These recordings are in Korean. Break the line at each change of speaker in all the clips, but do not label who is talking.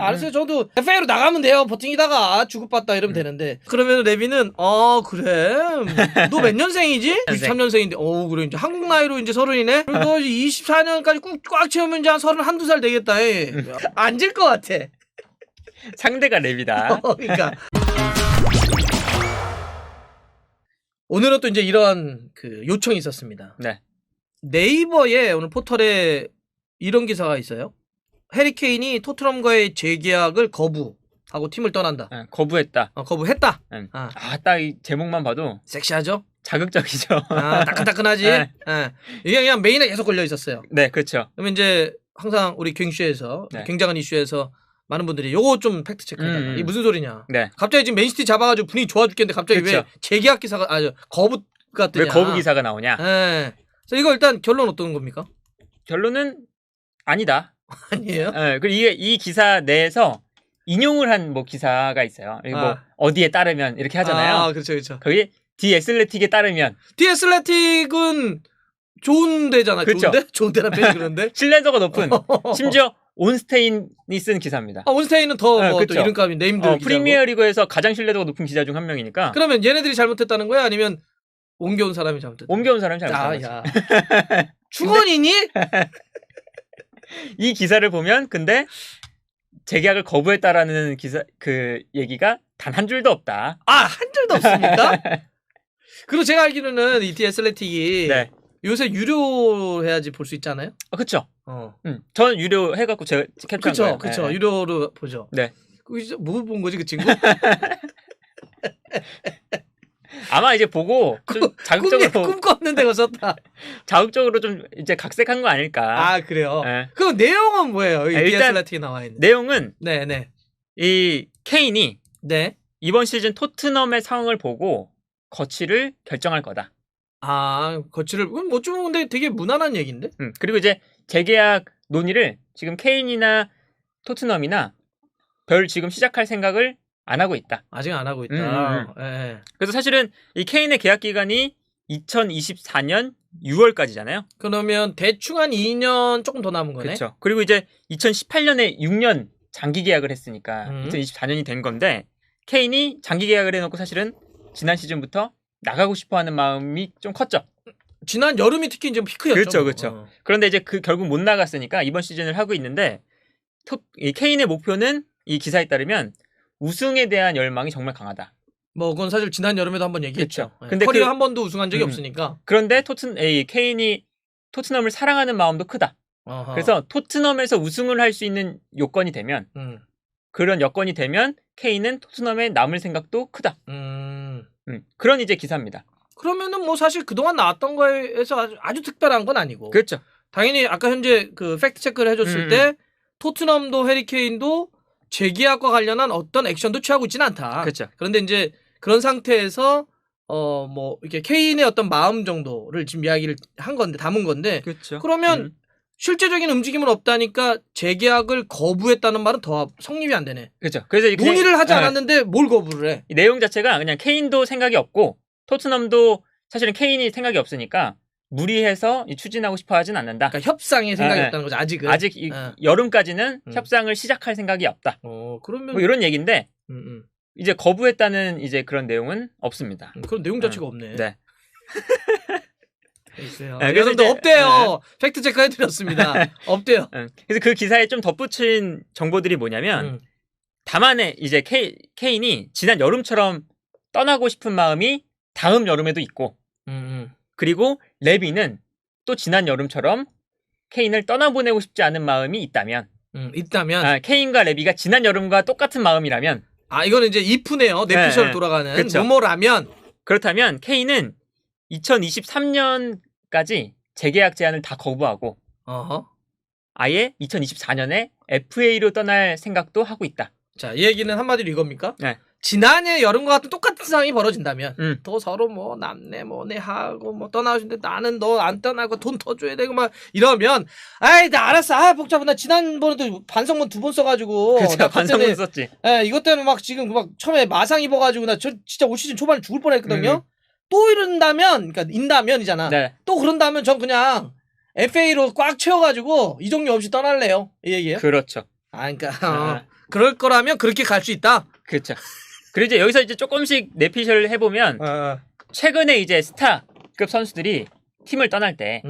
알았어요. 저도 FA로 나가면 돼요. 버팅이다가 주급받다 이러면 되는데. 그러면 레비는 그래. 너 몇 년생이지? 93년생인데. 그래. 이제 한국 나이로 이제 30이네. 그럼 너 24년까지 꽉 채우면 이제 한 32살 되겠다. 앉을 것 같아.
상대가 랩이다.
그러니까. 오늘은 또 이제 이런 그 요청이 있었습니다.
네.
네이버에 오늘 포털에 이런 기사가 있어요. 해리 케인이 토트넘과의 재계약을 거부하고 팀을 떠난다.
네, 거부했다.
거부했다.
네. 딱 이 제목만 봐도
섹시하죠?
자극적이죠.
따끈따끈하지?
네.
네. 이게 그냥 메인에 계속 걸려 있었어요.
네, 그렇죠.
그러면 이제 항상 우리 경이슈에서
네.
굉장한 이슈에서 많은 분들이 요거 좀 팩트 체크해달라. 이게 무슨 소리냐?
네.
갑자기 지금 맨시티 잡아가지고 분위기 좋아 죽겠는데 갑자기
그쵸.
왜 재계약 기사가 거부가 뜨냐?
왜 거부 기사가 나오냐?
네. 그래서 이거 일단 결론 어떤 겁니까?
결론은 아니다.
아니에요?
네, 그리고 이 기사 내에서 인용을 한 뭐 기사가 있어요. 뭐 어디에 따르면 이렇게 하잖아요.
그렇죠, 그렇죠.
거기 디 애슬레틱에 따르면
디애슬레틱은 좋은 데잖아.
그쵸.
좋은데? 좋은 데란 표현이 그런데.
신뢰도가 높은 심지어 온스테인이 쓴 기사입니다.
온스테인은 더 또
그쵸.
이름값이 네임드 기자고.
프리미어리그에서 가장 신뢰도가 높은 기자 중 한 명이니까.
그러면 얘네들이 잘못했다는 거야? 아니면 옮겨온 사람이 잘못했다?
옮겨온 사람이 잘못한
야.
거지.
축원이니?
이 기사를 보면 근데 재계약을 거부했다라는 기사 그 얘기가 단 한 줄도 없다.
한 줄도 없습니까? 그리고 제가 알기로는 이 디애슬레틱이
네.
요새 유료해야지 볼 수 있잖아요.
그렇죠.
어.
저는 유료 해갖고 제가 캡처한 거예요.
그렇죠.
네.
유료로 보죠.
네.
뭐 본 거지 그 친구?
아마 이제 보고 좀 자극적으로
꿈 꿨는데 그거 썼다.
자극적으로 좀 이제 각색한 거 아닐까.
그래요.
네.
그럼 내용은 뭐예요? 이
일단
디애슬레틱에 나와 있는.
내용은
네네.
이 케인이
네.
이번 시즌 토트넘의 상황을 보고 거취를 결정할 거다.
거치를 뭐 좀 근데 되게 무난한 얘기인데?
그리고 이제 재계약 논의를 지금 케인이나 토트넘이나 별 지금 시작할 생각을 안 하고 있다.
아직 안 하고 있다. 예.
그래서 사실은 이 케인의 계약 기간이 2024년 6월까지잖아요.
그러면 대충 한 2년 조금 더 남은 거네.
그렇죠. 그리고 이제 2018년에 6년 장기 계약을 했으니까 2024년이 된 건데 케인이 장기 계약을 해놓고 사실은 지난 시즌부터 나가고 싶어하는 마음이 좀 컸죠.
지난 여름이 특히 이제 피크였죠.
그렇죠. 그런데 이제 결국 못 나갔으니까 이번 시즌을 하고 있는데 이 케인의 목표는 이 기사에 따르면 우승에 대한 열망이 정말 강하다.
뭐 그건 사실 지난 여름에도 한번 얘기했죠.
그렇죠. 근데
커리어 한 번도 우승한 적이 없으니까.
그런데 케인이 토트넘을 사랑하는 마음도 크다.
어허.
그래서 토트넘에서 우승을 할 수 있는 요건이 되면 그런 여건이 되면 케인은 토트넘에 남을 생각도 크다. 그런 이제 기사입니다.
그러면은 뭐 사실 그동안 나왔던 거에서 아주 특별한 건 아니고.
그렇죠.
당연히 아까 현재 그 팩트 체크를 해줬을 때 토트넘도 해리 케인도 재계약과 관련한 어떤 액션도 취하고 있지는 않다.
그렇죠.
그런데 이제 그런 상태에서 뭐 이렇게 케인의 어떤 마음 정도를 지금 이야기를 한 건데 담은 건데.
그렇죠.
그러면 실제적인 움직임은 없다니까 재계약을 거부했다는 말은 더 성립이 안 되네.
그렇죠. 그래서
논의를 하지 않았는데 뭘 거부를 해?
이 내용 자체가 그냥 케인도 생각이 없고 토트넘도 사실은 케인이 생각이 없으니까 무리해서 추진하고 싶어 하진 않는다.
그러니까 협상의 생각이 없다는 거죠. 아직은.
아직 여름까지는 협상을 시작할 생각이 없다.
그러면
뭐 이런 얘기인데 이제 거부했다는 이제 그런 내용은 없습니다.
그런 내용 자체가 없네.
네.
그래서 또 없대요. 팩트 체크 해드렸습니다. 없대요.
그래서 그 기사에 좀 덧붙인 정보들이 뭐냐면 다만에 이제 케인이 지난 여름처럼 떠나고 싶은 마음이 다음 여름에도 있고 그리고 레비는 또 지난 여름처럼 케인을 떠나보내고 싶지 않은 마음이 있다면 케인과 레비가 지난 여름과 똑같은 마음이라면
이거는 이제 if네요. 뇌피셜 돌아가는
그렇죠.
뭐뭐라면
그렇다면 케인은 2023년까지 재계약 제한을 다 거부하고 아예 2024년에 FA로 떠날 생각도 하고 있다.
자, 이 얘기는 한마디로 이겁니까?
네.
지난해 여름과 같은 똑같은 상황이 벌어진다면 또 서로 뭐 남네 뭐네 하고 뭐 떠나주는데 나는 너 안 떠나고 돈 더 줘야 되고 막 이러면 나 알았어. 복잡해. 나 지난번에도 반성문 2번 써가지고
그렇죠. 반성문 썼지.
이것 때문에 막 지금 막 처음에 마상 입어가지고 나 진짜 올 시즌 초반에 죽을 뻔했거든요. 또 이런다면 그러니까 인다면이잖아.
네.
또 그런다면 전 그냥 FA로 꽉 채워가지고 이적료 없이 떠날래요. 이 얘기예요?
그렇죠.
그러니까 그럴 거라면 그렇게 갈 수 있다.
그렇죠. 그리고 이제 여기서 이제 조금씩 내피셜 해보면 최근에 이제 스타급 선수들이 팀을 떠날 때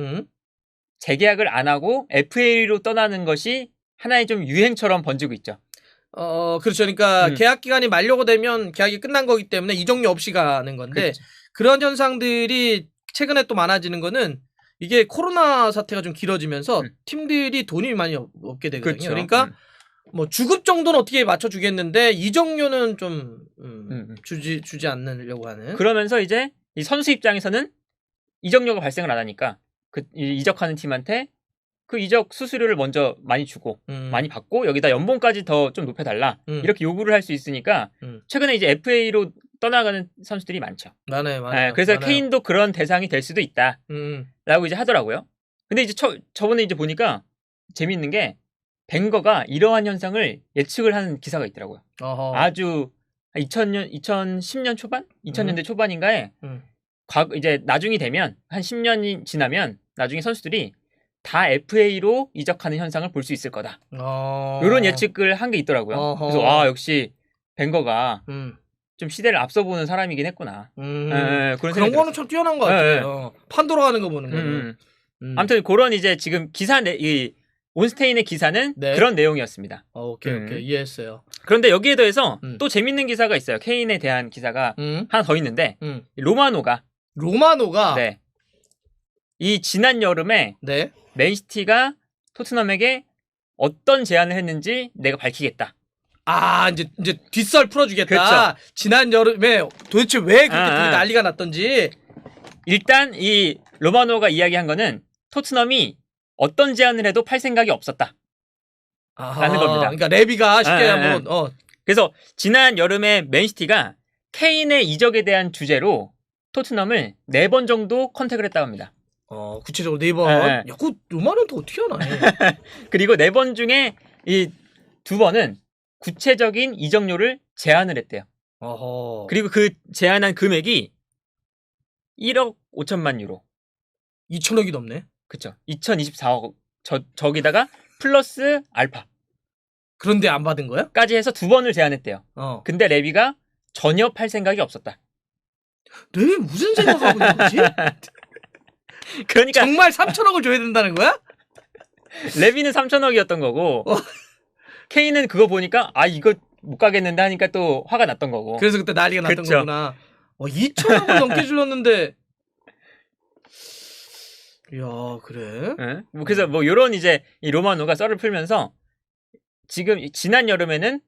재계약을 안 하고 FA로 떠나는 것이 하나의 좀 유행처럼 번지고 있죠.
그렇죠. 그러니까 계약 기간이 만료가 되면 계약이 끝난 거기 때문에 이적료 없이 가는 건데
그렇죠.
그런 현상들이 최근에 또 많아지는 거는 이게 코로나 사태가 좀 길어지면서 팀들이 돈이 많이 없게 되거든요.
그렇죠.
그러니까 뭐 주급 정도는 어떻게 맞춰주겠는데 이적료는 좀 주지 않으려고 하는.
그러면서 이제 이 선수 입장에서는 이적료가 발생을 안 하니까 그 이적하는 팀한테 그 이적 수수료를 먼저 많이 주고 많이 받고 여기다 연봉까지 더 좀 높여달라 이렇게 요구를 할 수 있으니까 최근에 이제 FA로 떠나가는 선수들이 많죠.
많아요.
네, 그래서
많아요.
케인도 그런 대상이 될 수도 있다라고 이제 하더라고요. 근데 이제 저번에 이제 보니까 재미있는 게 벵거가 이러한 현상을 예측을 하는 기사가 있더라고요. 아주 2010년 초반? 2000년대 초반인가에 이제 나중이 되면 한 10년이 지나면 나중에 선수들이 다 FA로 이적하는 현상을 볼 수 있을 거다. 이런 예측을 한 게 있더라고요. 그래서 와 역시 벵거가 좀 시대를 앞서보는 사람이긴 했구나.
그런 거는 참 뛰어난 것 같아요. 판도로 가는 거 보는 거는.
아무튼 그런 이제 지금 이 온스테인의 기사는 그런 내용이었습니다.
오케이 이해했어요.
그런데 여기에 더해서 또 재밌는 기사가 있어요. 케인에 대한 기사가 하나 더 있는데 로마노가 네. 이 지난 여름에 맨시티가 토트넘에게 어떤 제안을 했는지 내가 밝히겠다.
이제 뒷설 풀어주겠다.
그렇죠.
지난 여름에 도대체 왜 그렇게 난리가 났던지.
일단 이 로마노가 이야기한 거는 토트넘이 어떤 제안을 해도 팔 생각이 없었다. 라는 겁니다.
그러니까 레비가 쉽게 한번
그래서 지난 여름에 맨시티가 케인의 이적에 대한 주제로 토트넘을 4번 정도 컨택을 했다고 합니다.
구체적으로 4번. 야, 그 로마노도 어떻게 하나?
그리고 4번 중에 이 2번은 구체적인 이적료를 제안을 했대요. 그리고 그 제안한 금액이 1억 5천만 유로.
2천억이 넘네.
그쵸. 2024억. 저기다가 플러스 알파.
그런데 안 받은 거야?
까지 해서 2번을 제안했대요. 근데 레비가 전혀 팔 생각이 없었다.
레비 무슨 생각하고 있는 거지?
그러니까
정말 3천억을 줘야 된다는 거야?
레비는 3천억이었던 거고 케인은 그거 보니까 이거 못 가겠는데 하니까 또 화가 났던 거고.
그래서 그때 난리가 났던 거구나. 2천억을 넘게 줄였는데. 이야 그래?
네? 그래서 뭐 이런 이제 이 로마노가 썰을 풀면서 지금 지난 여름에는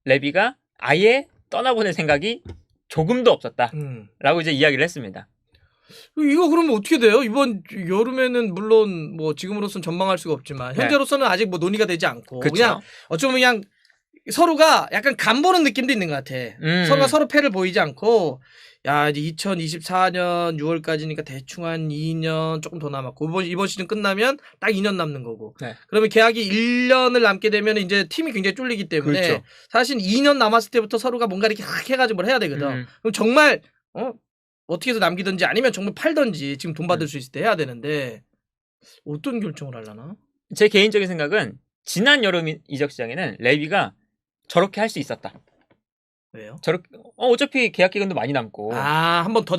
레비가 아예 떠나보낼 생각이 조금도 없었다라고 이제 이야기를 했습니다.
이거 그러면 어떻게 돼요? 이번 여름에는 물론 뭐 지금으로서는 전망할 수가 없지만 현재로서는 아직 뭐 논의가 되지 않고 그냥 어쩌면 그냥 서로가 약간 간보는 느낌도 있는 것 같아. 서로가 서로 패를 보이지 않고 야 이제 2024년 6월까지니까 대충 한 2년 조금 더 남았고 이번 시즌 끝나면 딱 2년 남는 거고 그러면 계약이 1년을 남게 되면 이제 팀이 굉장히 쫄리기 때문에 사실 2년 남았을 때부터 서로가 뭔가 이렇게 확 해가지고 뭘 해야 되거든. 그럼 정말 어떻게 해서 남기든지 아니면 정말 팔든지 지금 돈 받을 수 있을 때 해야 되는데 어떤 결정을 하려나?
제 개인적인 생각은 지난 여름 이적 시장에는 레비가 저렇게 할 수 있었다.
왜요?
어차피 계약 기간도 많이 남고
한 번 더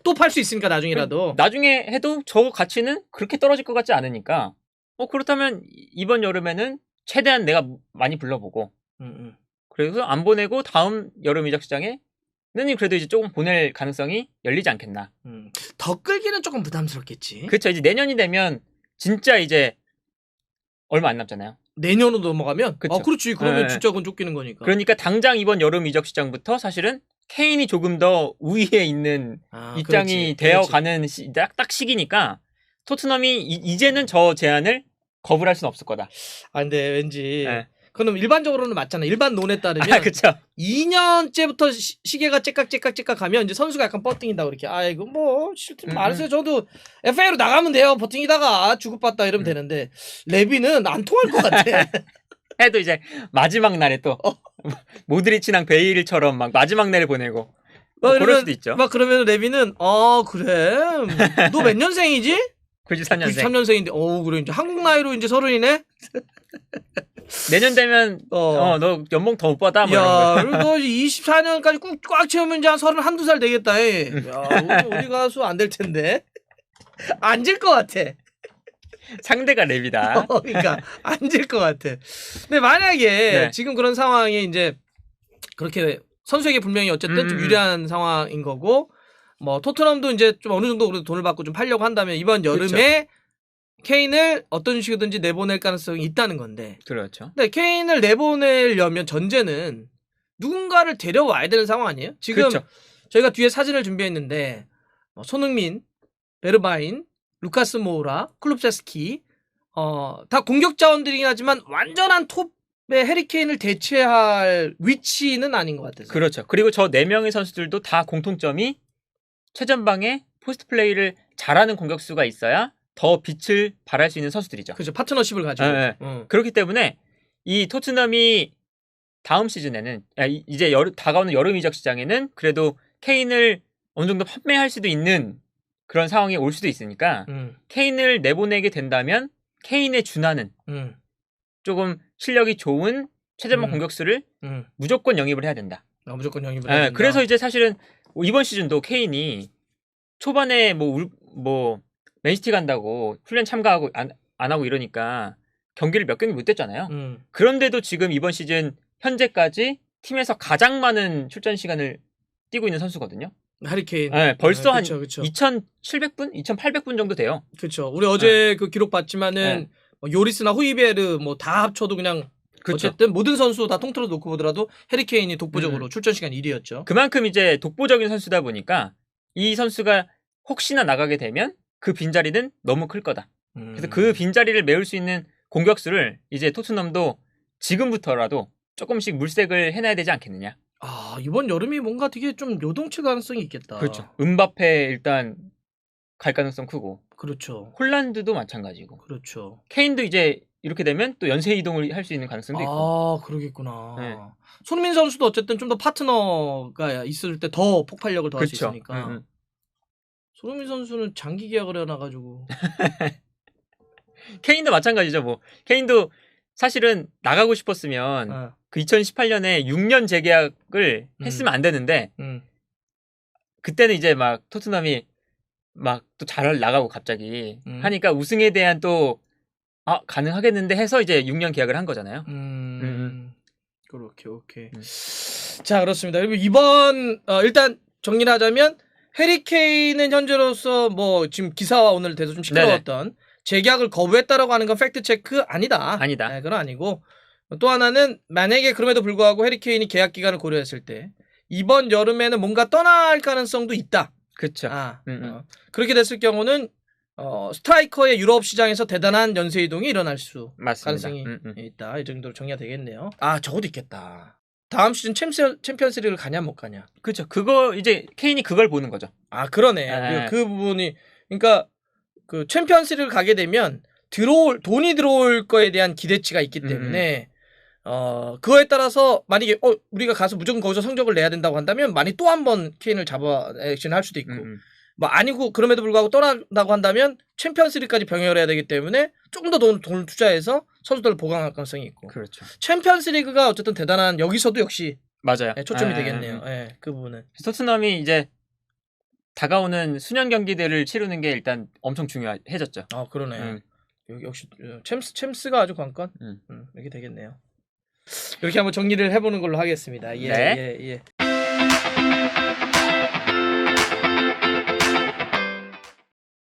또 팔 수 있으니까 나중이라도
나중에 해도 저 가치는 그렇게 떨어질 것 같지 않으니까 그렇다면 이번 여름에는 최대한 내가 많이 불러보고 그래서 안 보내고 다음 여름 이적 시장에 는 그래도 이제 조금 보낼 가능성이 열리지 않겠나.
더 끌기는 조금 부담스럽겠지.
그렇죠. 이제 내년이 되면 진짜 이제 얼마 안 남잖아요.
내년으로 넘어가면?
그쵸.
그렇지. 그러면 진짜 그건 쫓기는 거니까.
그러니까 당장 이번 여름 이적 시장부터 사실은 케인이 조금 더 우위에 있는 입장이 되어가는 딱 시기니까 토트넘이 이제는 저 제안을 거부할 수는 없을 거다.
근데 왠지 그럼 일반적으로는 맞잖아. 일반 논에 따르면
그쵸.
2년째부터 시계가 째깍째깍 가면 이제 선수가 약간 버팅인다고 이렇게 이거 뭐 실팀 알았어요. 저도 FA로 나가면 돼요. 버팅이다가 주고받다 이러면 되는데 레비는 안 통할 것 같아.
해도 이제 마지막 날에 또 모드리치랑 베일처럼 막 마지막 날에 보내고 그럴 수도 있죠.
막 그러면 레비는 그래 너 몇 년생이지?
93년생.
93년생인데 그래 이제 한국 나이로 이제 30이네.
내년 되면 너 연봉 더 못 받아. 뭐
야, 그리고 너 24년까지 꽉 채우면 이제 한 31살 되겠다. 야, 우리 가수 안 될 텐데. 앉을 것 같아.
상대가 랩이다.
그러니까 앉을 것 같아. 근데 만약에
네.
지금 그런 상황이 이제 그렇게 선수에게 분명히 어쨌든 좀 유리한 상황인 거고, 뭐 토트넘도 이제 좀 어느 정도 그래도 돈을 받고 좀 팔려고 한다면 이번 여름에 케인을 어떤 식으로든지 내보낼 가능성이 있다는 건데.
그렇죠.
근데 케인을 내보내려면 전제는 누군가를 데려와야 되는 상황 아니에요? 지금
그렇죠.
저희가 뒤에 사진을 준비했는데 손흥민, 베르바인, 루카스 모우라, 클룹세스키 다 공격 자원들이긴 하지만 완전한 톱의 해리케인을 대체할 위치는 아닌 것 같아서.
그렇죠. 그리고 저 4명의 선수들도 다 공통점이 최전방에 포스트 플레이를 잘하는 공격수가 있어야 더 빛을 발할 수 있는 선수들이죠.
그렇죠. 파트너십을 가지고.
네. 그렇기 때문에 이 토트넘이 다음 시즌에는 이제 다가오는 여름 이적 시장에는 그래도 케인을 어느 정도 판매할 수도 있는 그런 상황이 올 수도 있으니까 케인을 내보내게 된다면 케인에 준하는 조금 실력이 좋은 최전방 공격수를 무조건 영입을 해야 된다.
무조건 영입을 해야 된다.
그래서 이제 사실은 이번 시즌도 케인이 초반에 뭐 맨시티 간다고 훈련 참가하고 안 하고 이러니까 경기를 몇 경기 못 됐잖아요. 그런데도 지금 이번 시즌 현재까지 팀에서 가장 많은 출전 시간을 뛰고 있는 선수거든요.
해리케인.
네, 벌써 한
그쵸.
2,700분, 2,800분 정도 돼요.
그렇죠. 우리 어제 그 기록 봤지만은 요리스나 후이베르 뭐 다 합쳐도 그냥
그쵸.
어쨌든 모든 선수 다 통틀어 놓고 보더라도 해리케인이 독보적으로 출전 시간 1위였죠.
그만큼 이제 독보적인 선수다 보니까 이 선수가 혹시나 나가게 되면 그 빈자리는 너무 클 거다. 그래서 그 빈자리를 메울 수 있는 공격수를 이제 토트넘도 지금부터라도 조금씩 물색을 해놔야 되지 않겠느냐.
이번 여름이 뭔가 되게 좀 요동칠 가능성이 있겠다.
그렇죠. 음바페 일단 갈 가능성 크고.
그렇죠.
홀란드도 마찬가지고.
그렇죠.
케인도 이제 이렇게 되면 또 연쇄 이동을 할 수 있는 가능성도 있고.
그러겠구나.
네.
손흥민 선수도 어쨌든 좀 더 파트너가 있을 때 더 폭발력을 더할 수 있으니까. 손흥민 선수는 장기 계약을 해놔가지고.
케인도 마찬가지죠. 뭐 케인도 사실은 나가고 싶었으면 그 2018년에 6년 재계약을 했으면 안 되는데 그때는 이제 막 토트넘이 막 또 잘 나가고 갑자기 하니까 우승에 대한 또 가능하겠는데 해서 이제 6년 계약을 한 거잖아요.
그렇게 오케이. 자, 그렇습니다. 그리고 이번 일단 정리를 하자면 해리케인은 현재로서 뭐 지금 기사와 오늘 돼서 좀 시끄러웠던 재계약을 거부했다라고 하는 건 팩트 체크 아니다.
아니다.
그건 아니고 또 하나는 만약에 그럼에도 불구하고 해리케인이 계약 기간을 고려했을 때 이번 여름에는 뭔가 떠날 가능성도 있다.
그렇죠.
그렇게 됐을 경우는 스트라이커의 유럽 시장에서 대단한 연쇄 이동이 일어날 수
맞습니다.
가능성이 있다. 이 정도로 정리가 되겠네요. 저것도 있겠다. 다음 시즌 챔피언스리그를 가냐 못 가냐.
그렇죠. 그거 이제 케인이 그걸 보는 거죠.
그러네. 그 부분이 그러니까 그 챔피언스리그를 가게 되면 돈이 들어올 거에 대한 기대치가 있기 때문에 그거에 따라서 만약에 우리가 가서 무조건 거기서 성적을 내야 된다고 한다면 많이 또 한 번 케인을 잡아 액션할 수도 있고 뭐 아니고 그럼에도 불구하고 떠난다고 한다면 챔피언스리그까지 병행을 해야 되기 때문에 조금 더 돈을 투자해서 선수들을 보강할 가능성이 있고.
그렇죠.
챔피언스리그가 어쨌든 대단한 여기서도 역시
맞아요.
초점이 되겠네요. 그 부분은.
토트넘이 이제 다가오는 수년 경기들을 치르는 게 일단 엄청 중요해졌죠.
그러네. 역시 챔스가 아주 관건. 이렇게 되겠네요. 이렇게 한번 정리를 해보는 걸로 하겠습니다. 예.